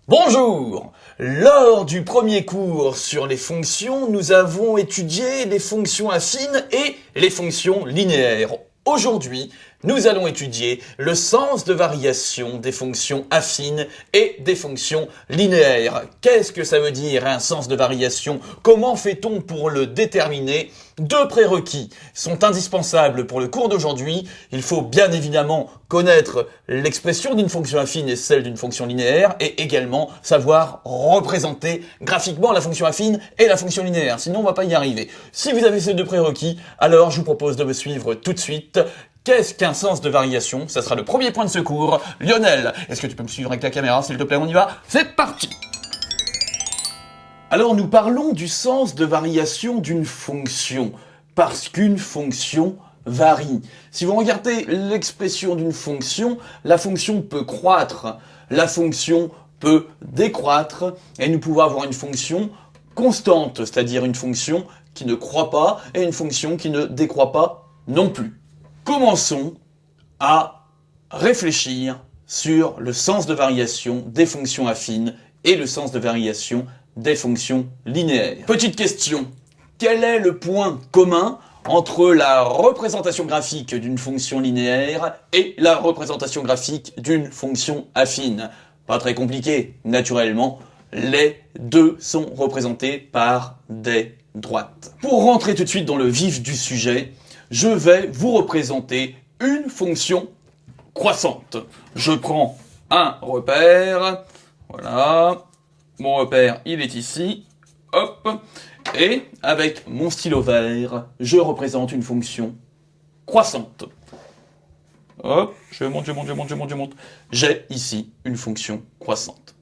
Bonjour! Lors du premier cours sur les fonctions, nous avons étudié les fonctions affines et les fonctions linéaires. Aujourd'hui, nous allons étudier le sens de variation des fonctions affines et des fonctions linéaires. Qu'est-ce que ça veut dire un sens de variation? Comment fait-on pour le déterminer? Deux prérequis sont indispensables pour le cours d'aujourd'hui. Il faut bien évidemment connaître l'expression d'une fonction affine et celle d'une fonction linéaire et également savoir représenter graphiquement la fonction affine et la fonction linéaire. Sinon, on va pas y arriver. Si vous avez ces deux prérequis, alors je vous propose de me suivre tout de suite. Qu'est-ce qu'un sens de variation? Ça sera le premier point de ce cours. Lionel, est-ce que tu peux me suivre avec la caméra, s'il te plaît? On y va? C'est parti! Alors nous parlons du sens de variation d'une fonction, parce qu'une fonction varie. Si vous regardez l'expression d'une fonction, la fonction peut croître, la fonction peut décroître, et nous pouvons avoir une fonction constante, c'est-à-dire une fonction qui ne croît pas, et une fonction qui ne décroît pas non plus. Commençons à réfléchir sur le sens de variation des fonctions affines et le sens de variation des fonctions linéaires. Petite question, quel est le point commun entre la représentation graphique d'une fonction linéaire et la représentation graphique d'une fonction affine? Pas très compliqué, naturellement, les deux sont représentés par des droites. Pour rentrer tout de suite dans le vif du sujet, je vais vous représenter une fonction croissante. Je prends un repère, voilà, mon repère il est ici, hop, et avec mon stylo vert, je représente une fonction croissante. Hop, je monte. J'ai ici une fonction croissante.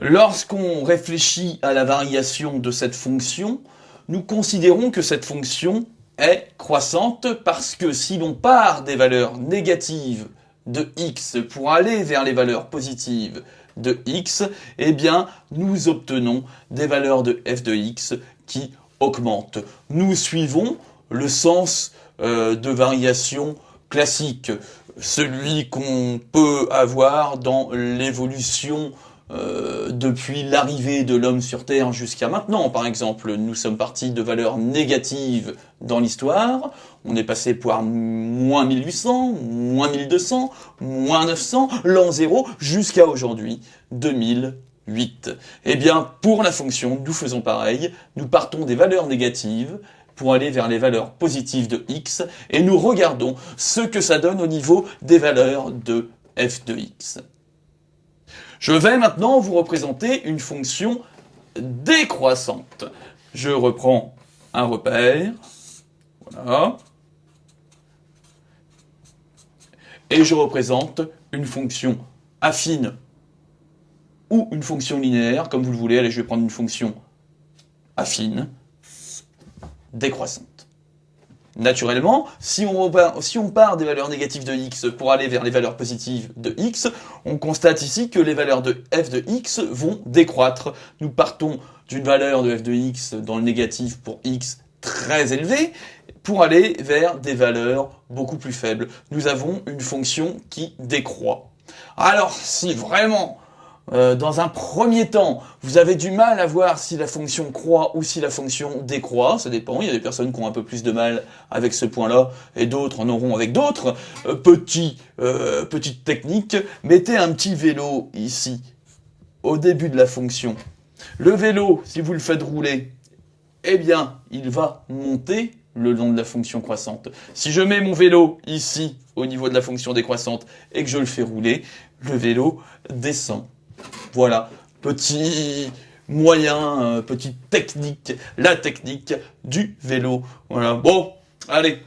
Lorsqu'on réfléchit à la variation de cette fonction, nous considérons que cette fonction est croissante parce que si l'on part des valeurs négatives de x pour aller vers les valeurs positives de x, eh bien, nous obtenons des valeurs de f de x qui augmentent. Nous suivons le sens de variation classique, celui qu'on peut avoir dans l'évolution depuis l'arrivée de l'homme sur Terre jusqu'à maintenant. Par exemple, nous sommes partis de valeurs négatives dans l'histoire, on est passé par moins 1800, moins 1200, moins 900, l'an 0, jusqu'à aujourd'hui, 2008. Eh bien, pour la fonction, nous faisons pareil, nous partons des valeurs négatives pour aller vers les valeurs positives de x, et nous regardons ce que ça donne au niveau des valeurs de f de x. Je vais maintenant vous représenter une fonction décroissante. Je reprends un repère, voilà, et je représente une fonction affine ou une fonction linéaire, comme vous le voulez. Allez, je vais prendre une fonction affine, décroissante. Naturellement, si on part des valeurs négatives de x pour aller vers les valeurs positives de x, on constate ici que les valeurs de f de x vont décroître. Nous partons d'une valeur de f de x dans le négatif pour x très élevée, pour aller vers des valeurs beaucoup plus faibles. Nous avons une fonction qui décroît. Alors, si vraiment dans un premier temps, vous avez du mal à voir si la fonction croît ou si la fonction décroît, ça dépend, il y a des personnes qui ont un peu plus de mal avec ce point-là, et d'autres en auront avec d'autres. Petite technique, mettez un petit vélo ici, au début de la fonction. Le vélo, si vous le faites rouler, eh bien, il va monter le long de la fonction croissante. Si je mets mon vélo ici, au niveau de la fonction décroissante, et que je le fais rouler, le vélo descend. Voilà, petit moyen, petite technique, la technique du vélo. Voilà, bon, allez,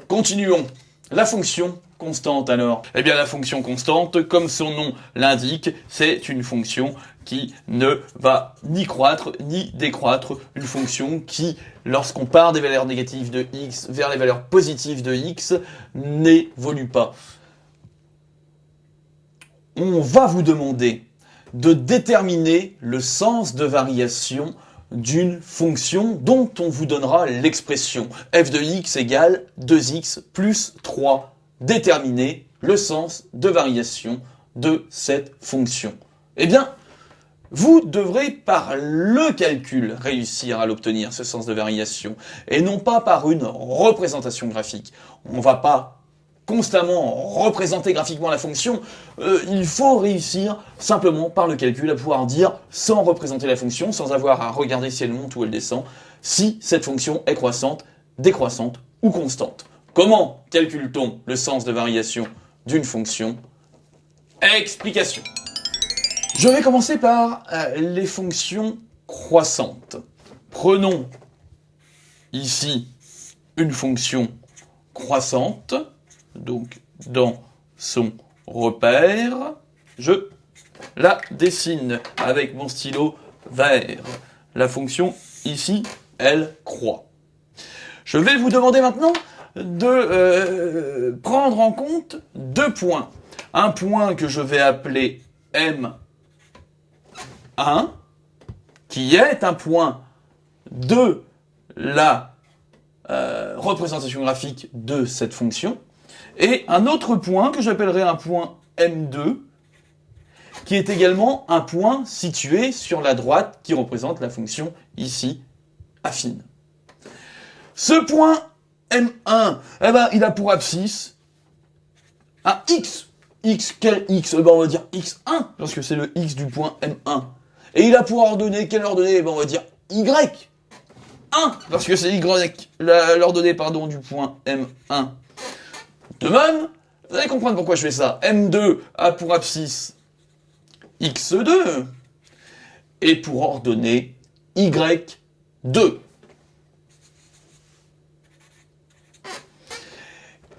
continuons. La fonction constante alors. Eh bien la fonction constante, comme son nom l'indique, c'est une fonction qui ne va ni croître ni décroître. Une fonction qui, lorsqu'on part des valeurs négatives de x vers les valeurs positives de x, n'évolue pas. On va vous demander de déterminer le sens de variation d'une fonction dont on vous donnera l'expression f de x égale 2x plus 3. Déterminer le sens de variation de cette fonction. Eh bien, vous devrez par le calcul réussir à l'obtenir, ce sens de variation, et non pas par une représentation graphique. On ne va pas constamment représenter graphiquement la fonction, il faut réussir simplement par le calcul à pouvoir dire, sans représenter la fonction, sans avoir à regarder si elle monte ou elle descend, si cette fonction est croissante, décroissante ou constante. Comment calcule-t-on le sens de variation d'une fonction? Explication. Je vais commencer par les fonctions croissantes. Prenons ici une fonction croissante, donc dans son repère, je la dessine avec mon stylo vert. La fonction ici, elle croît. Je vais vous demander maintenant de prendre en compte deux points. Un point que je vais appeler M1, qui est un point de la représentation graphique de cette fonction, et un autre point que j'appellerai un point M2, qui est également un point situé sur la droite qui représente la fonction ici, affine. Ce point M1, eh ben, il a pour abscisse un X. X, quel X? Eh ben, on va dire X1, parce que c'est le X du point M1. Et il a pour ordonnée, quelle ordonnée? Eh ben, on va dire Y. 1, parce que c'est Y, l'ordonnée, pardon, du point M1. De même, vous allez comprendre pourquoi je fais ça. M2 a pour abscisse X2, et pour ordonnée Y2.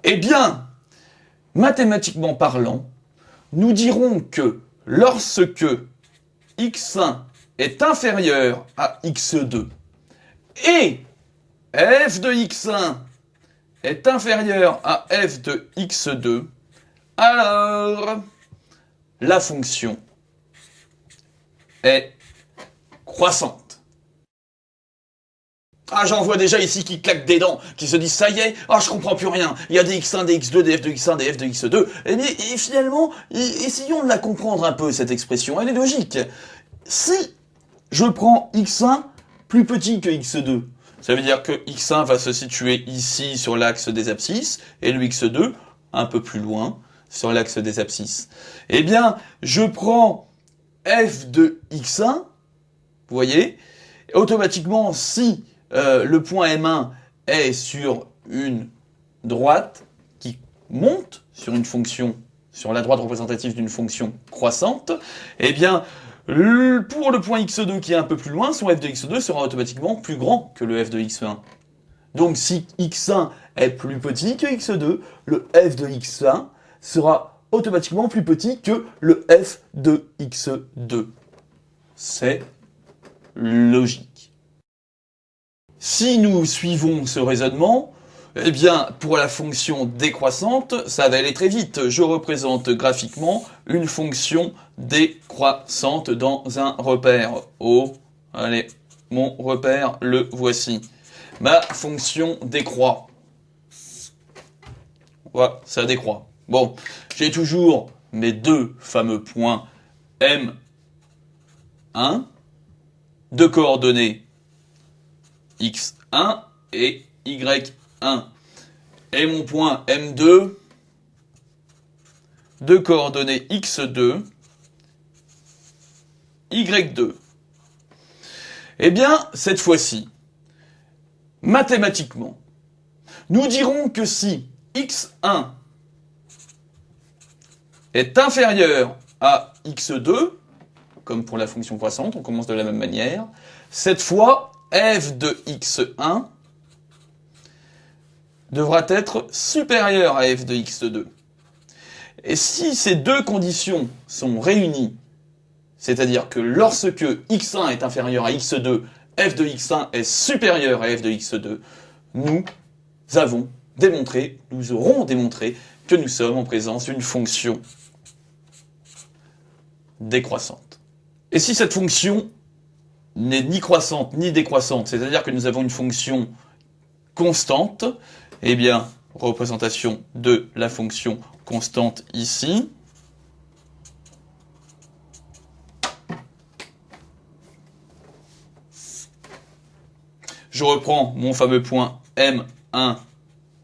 Eh bien, mathématiquement parlant, nous dirons que lorsque x1 est inférieur à x2 et f de x1 est inférieur à f de x2, alors la fonction est croissante. Ah, j'en vois déjà ici qui claquent des dents, qui se disent ça y est, je comprends plus rien, il y a des x1, des x2, des f de x1, des f de x2, et finalement, essayons de la comprendre un peu, cette expression, elle est logique. Si je prends x1 plus petit que x2, ça veut dire que x1 va se situer ici sur l'axe des abscisses, et le x2 un peu plus loin sur l'axe des abscisses. Eh bien, je prends f de x1, vous voyez, automatiquement, si le point M1 est sur une droite qui monte sur une fonction, sur la droite représentative d'une fonction croissante, eh bien, pour le point x2 qui est un peu plus loin, son f de x2 sera automatiquement plus grand que le f de x1. Donc si x1 est plus petit que x2, le f de x1 sera automatiquement plus petit que le f de x2. C'est logique. Si nous suivons ce raisonnement, eh bien, pour la fonction décroissante, ça va aller très vite. Je représente graphiquement une fonction décroissante dans un repère. Oh, allez, mon repère, le voici. Ma fonction décroît. Voilà, ça décroît. Bon, j'ai toujours mes deux fameux points M1, de coordonnées x1 et y1. Et mon point M2 de coordonnées x2, y2. Eh bien, cette fois-ci, mathématiquement, nous dirons que si x1 est inférieur à x2, comme pour la fonction croissante, on commence de la même manière, cette fois, f de x1 devra être supérieur à f de x2. Et si ces deux conditions sont réunies, c'est-à-dire que lorsque x1 est inférieur à x2, f de x1 est supérieur à f de x2, nous aurons démontré que nous sommes en présence d'une fonction décroissante. Et si cette fonction n'est ni croissante ni décroissante, c'est-à-dire que nous avons une fonction constante, eh bien, représentation de la fonction constante ici. je reprends mon fameux point M1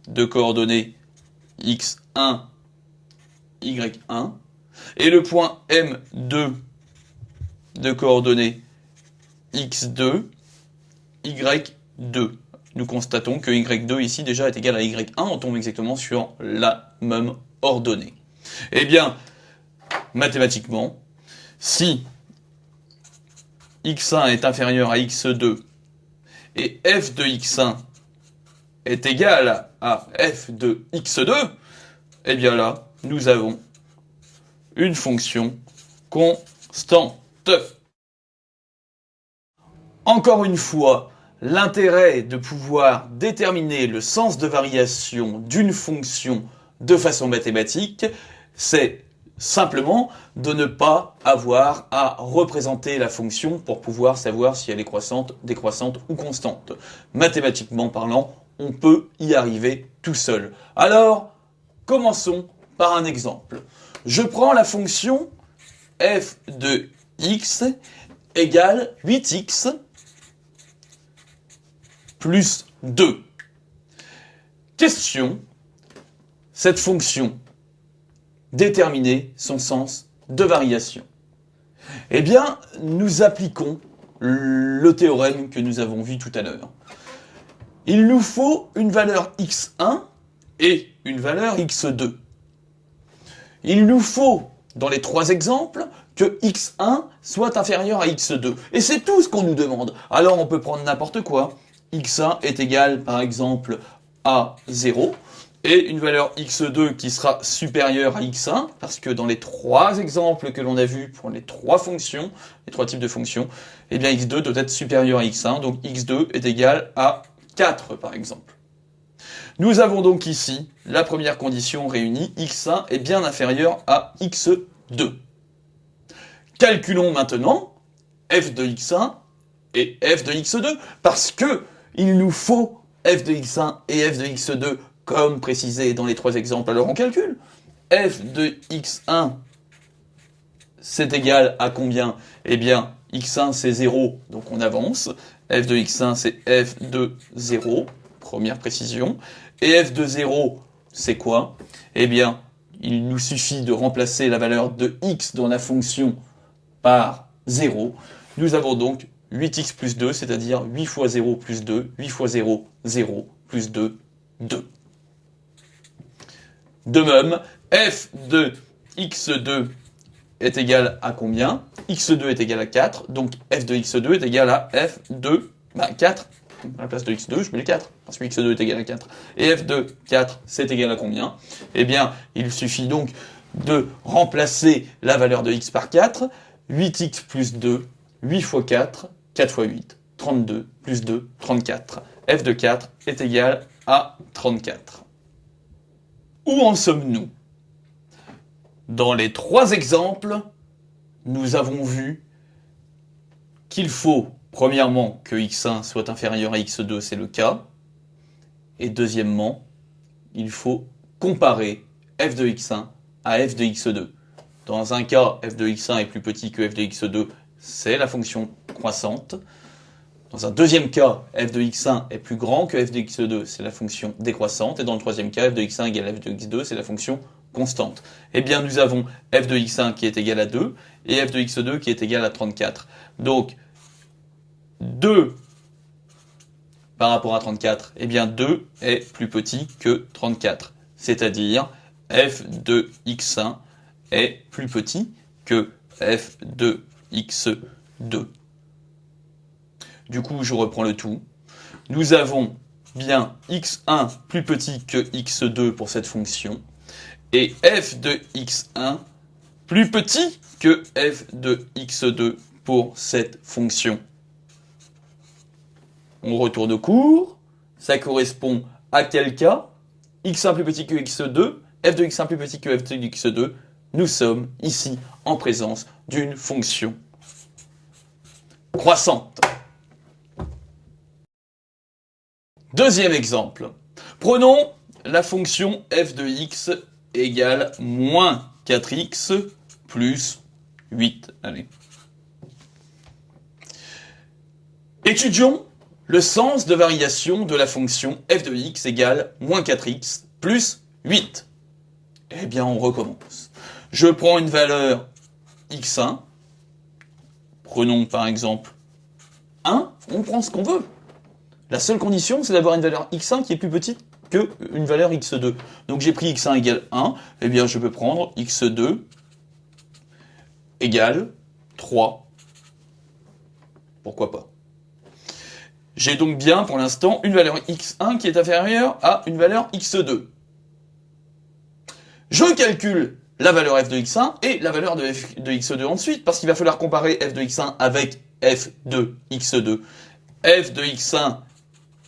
de coordonnées x1, y1, et le point M2 de coordonnées x2, y2. Nous constatons que y2 ici déjà est égal à y1, on tombe exactement sur la même ordonnée. Eh bien, mathématiquement, si x1 est inférieur à x2 et f de x1 est égal à f de x2, eh bien là, nous avons une fonction constante. Encore une fois, l'intérêt de pouvoir déterminer le sens de variation d'une fonction de façon mathématique, c'est simplement de ne pas avoir à représenter la fonction pour pouvoir savoir si elle est croissante, décroissante ou constante. Mathématiquement parlant, on peut y arriver tout seul. Alors, commençons par un exemple. Je prends la fonction f de x égale 8x plus 2. Question, cette fonction, déterminer son sens de variation. Eh bien, nous appliquons le théorème que nous avons vu tout à l'heure. Il nous faut une valeur x1 et une valeur x2. Il nous faut, dans les trois exemples, que x1 soit inférieur à x2. Et c'est tout ce qu'on nous demande. Alors on peut prendre n'importe quoi. x1 est égal, par exemple, à 0. Et une valeur x2 qui sera supérieure à x1, parce que dans les trois exemples que l'on a vus pour les trois fonctions, les trois types de fonctions, eh bien x2 doit être supérieur à x1, donc x2 est égal à 4, par exemple. Nous avons donc ici la première condition réunie, x1 est bien inférieur à x2. Calculons maintenant f de x1 et f de x2, parce que il nous faut f de x1 et f de x2 comme précisé dans les trois exemples, alors on calcule. F de x1, c'est égal à combien? Eh bien, x1 c'est 0, donc on avance. F de x1 c'est f de 0, première précision. Et f de 0, c'est quoi? Eh bien, il nous suffit de remplacer la valeur de x dans la fonction par 0. Nous avons donc 8x plus 2, c'est-à-dire 8 fois 0 plus 2, 8 fois 0, 0, plus 2, 2. De même, f de x2 est égal à combien? x2 est égal à 4, donc f de x2 est égal à f de 4. À la place de x2, je mets le 4, parce que x2 est égal à 4. Et f de 4, c'est égal à combien? Eh bien, il suffit donc de remplacer la valeur de x par 4. 8x plus 2, 8 fois 4, 4 fois 8, 32, plus 2, 34. f de 4 est égal à 34. Où en sommes-nous? Dans les trois exemples, nous avons vu qu'il faut, premièrement, que x1 soit inférieur à x2, c'est le cas. Et deuxièmement, il faut comparer f de x1 à f de x2. Dans un cas, f de x1 est plus petit que f de x2, c'est la fonction croissante. Dans un deuxième cas, f de x1 est plus grand que f de x2, c'est la fonction décroissante. Et dans le troisième cas, f de x1 égale f de x2, c'est la fonction constante. Eh bien, nous avons f de x1 qui est égal à 2 et f de x2 qui est égal à 34. Donc, 2 par rapport à 34, eh bien 2 est plus petit que 34. C'est-à-dire, f de x1 est plus petit que f de x2. Du coup, je reprends le tout. Nous avons bien x1 plus petit que x2 pour cette fonction, et f de x1 plus petit que f de x2 pour cette fonction. On retourne au cours. Ça correspond à quel cas? X1 plus petit que x2, f de x1 plus petit que f de x2. Nous sommes ici en présence d'une fonction croissante. Deuxième exemple. Prenons la fonction f de x égale moins 4x plus 8. Allez. Étudions le sens de variation de la fonction f de x égale moins 4x plus 8. Eh bien, on recommence. Je prends une valeur x1, prenons par exemple 1, on prend ce qu'on veut. La seule condition, c'est d'avoir une valeur x1 qui est plus petite qu'une valeur x2. Donc j'ai pris x1 égale 1, eh bien je peux prendre x2 égale 3. Pourquoi pas? J'ai donc bien, pour l'instant, une valeur x1 qui est inférieure à une valeur x2. Je calcule la valeur f de x1 et la valeur de f de x2 ensuite, parce qu'il va falloir comparer f de x1 avec f de x2. f de x1,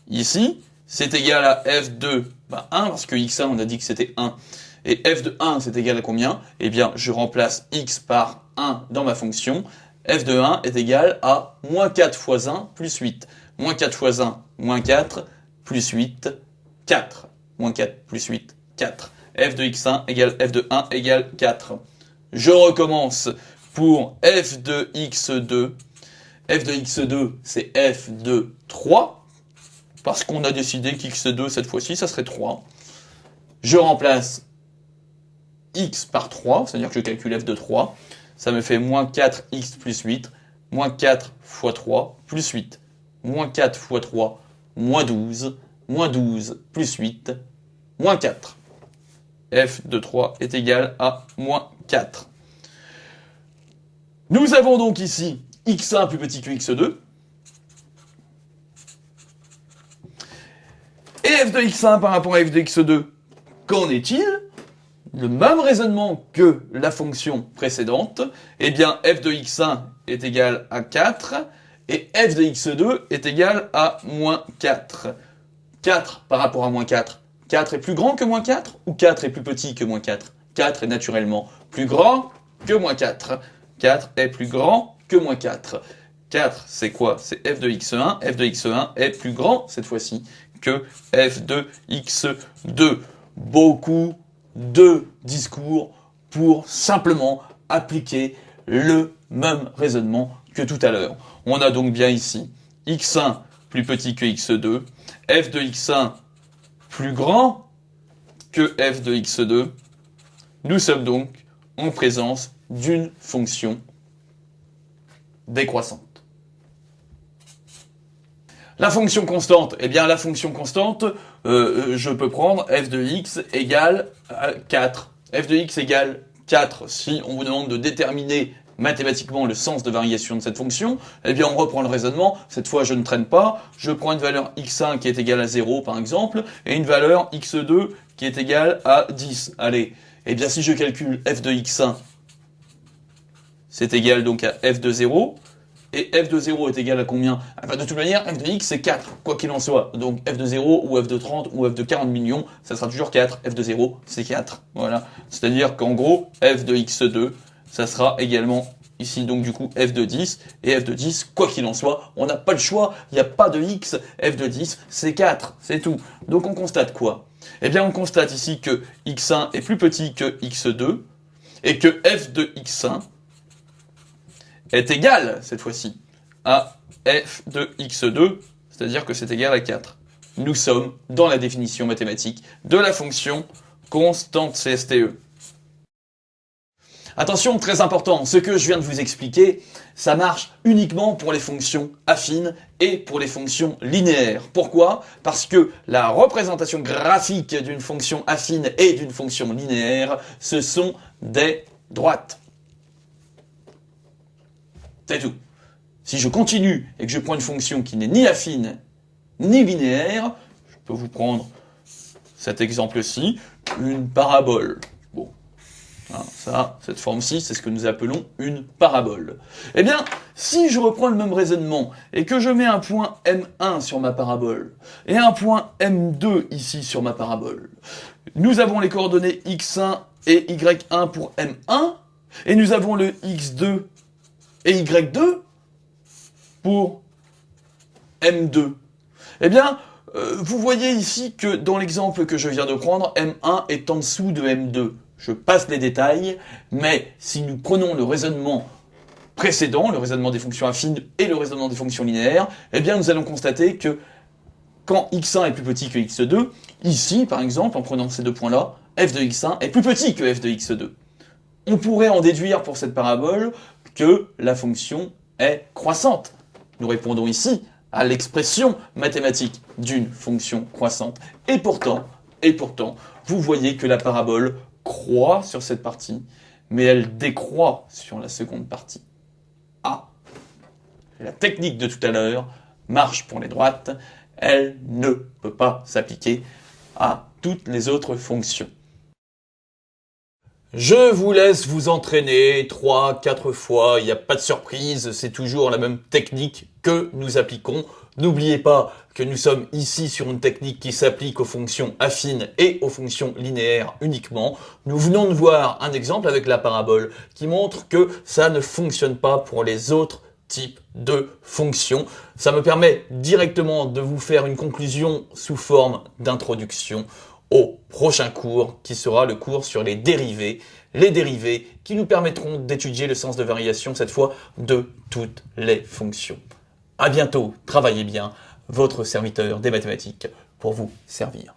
ici, c'est égal à f de 1, parce que x1, on a dit que c'était 1. Et f de 1, c'est égal à combien? Eh bien, je remplace x par 1 dans ma fonction. f de 1 est égal à moins 4 fois 1 plus 8. Moins 4 fois 1, moins 4, plus 8, 4. Moins 4 plus 8, 4. f de x1 égale f de 1 égale 4. Je recommence pour f de x2. f de x2, c'est f de 3. Parce qu'on a décidé qu'x2, cette fois-ci, ça serait 3. Je remplace x par 3, c'est-à-dire que je calcule f de 3. Ça me fait moins 4x plus 8. Moins 4 fois 3 plus 8. Moins 4 fois 3, moins 12. Moins 12 plus 8, moins 4. f de 3 est égal à moins 4. Nous avons donc ici x1 plus petit que x2. Et f de x1 par rapport à f de x2, qu'en est-il? Le même raisonnement que la fonction précédente. Eh bien, f de x1 est égal à 4 et f de x2 est égal à moins 4. 4 par rapport à moins 4. 4 est plus grand que moins 4 ou 4 est plus petit que moins 4? 4 est naturellement plus grand que moins 4. 4 est plus grand que moins 4. 4, c'est quoi? C'est f de x1. f de x1 est plus grand, cette fois-ci, que f de x2. Beaucoup de discours pour simplement appliquer le même raisonnement que tout à l'heure. On a donc bien ici x1 plus petit que x2, f de x1 plus grand que f de x2. Nous sommes donc en présence d'une fonction décroissante. La fonction constante, eh bien la fonction constante, je peux prendre f de x égale 4. f de x égale 4. Si on vous demande de déterminer mathématiquement le sens de variation de cette fonction, eh bien on reprend le raisonnement. Cette fois je ne traîne pas, je prends une valeur x1 qui est égale à 0 par exemple, et une valeur x2 qui est égale à 10. Allez, eh bien si je calcule f de x1, c'est égal donc à f de 0. Et f de 0 est égal à combien? Enfin, de toute manière, f de x, c'est 4, quoi qu'il en soit. Donc, f de 0, ou f de 30, ou f de 40 millions, ça sera toujours 4. f de 0, c'est 4. Voilà. C'est-à-dire qu'en gros, f de x2, ça sera également, ici, donc du coup, f de 10. Et f de 10, quoi qu'il en soit, on n'a pas le choix, il n'y a pas de x. f de 10, c'est 4, c'est tout. Donc, on constate quoi? Eh bien, on constate ici que x1 est plus petit que x2, et que f de x1 est égal, cette fois-ci, à f de x2, c'est-à-dire que c'est égal à 4. Nous sommes dans la définition mathématique de la fonction constante CSTE. Attention, très important, ce que je viens de vous expliquer, ça marche uniquement pour les fonctions affines et pour les fonctions linéaires. Pourquoi? Parce que la représentation graphique d'une fonction affine et d'une fonction linéaire, ce sont des droites. C'est tout. Si je continue et que je prends une fonction qui n'est ni affine ni linéaire, je peux vous prendre cet exemple-ci, une parabole. Bon, hein, ça, cette forme-ci, c'est ce que nous appelons une parabole. Eh bien, si je reprends le même raisonnement et que je mets un point M1 sur ma parabole et un point M2 ici sur ma parabole, nous avons les coordonnées x1 et y1 pour M1 et nous avons le x2 et y2 pour M2. Eh bien, vous voyez ici que dans l'exemple que je viens de prendre, M1 est en dessous de M2. Je passe les détails, mais si nous prenons le raisonnement précédent, le raisonnement des fonctions affines et le raisonnement des fonctions linéaires, eh bien nous allons constater que quand x1 est plus petit que x2, ici par exemple, en prenant ces deux points-là, f de x1 est plus petit que f de x2. On pourrait en déduire pour cette parabole que la fonction est croissante. Nous répondons ici à l'expression mathématique d'une fonction croissante. Et pourtant, vous voyez que la parabole croît sur cette partie, mais elle décroît sur la seconde partie. Ah, la technique de tout à l'heure marche pour les droites, elle ne peut pas s'appliquer à toutes les autres fonctions. Je vous laisse vous entraîner 3-4 fois, il n'y a pas de surprise, c'est toujours la même technique que nous appliquons. N'oubliez pas que nous sommes ici sur une technique qui s'applique aux fonctions affines et aux fonctions linéaires uniquement. Nous venons de voir un exemple avec la parabole qui montre que ça ne fonctionne pas pour les autres types de fonctions. Ça me permet directement de vous faire une conclusion sous forme d'introduction au prochain cours qui sera le cours sur les dérivés qui nous permettront d'étudier le sens de variation cette fois de toutes les fonctions. À bientôt, travaillez bien, votre serviteur des mathématiques pour vous servir.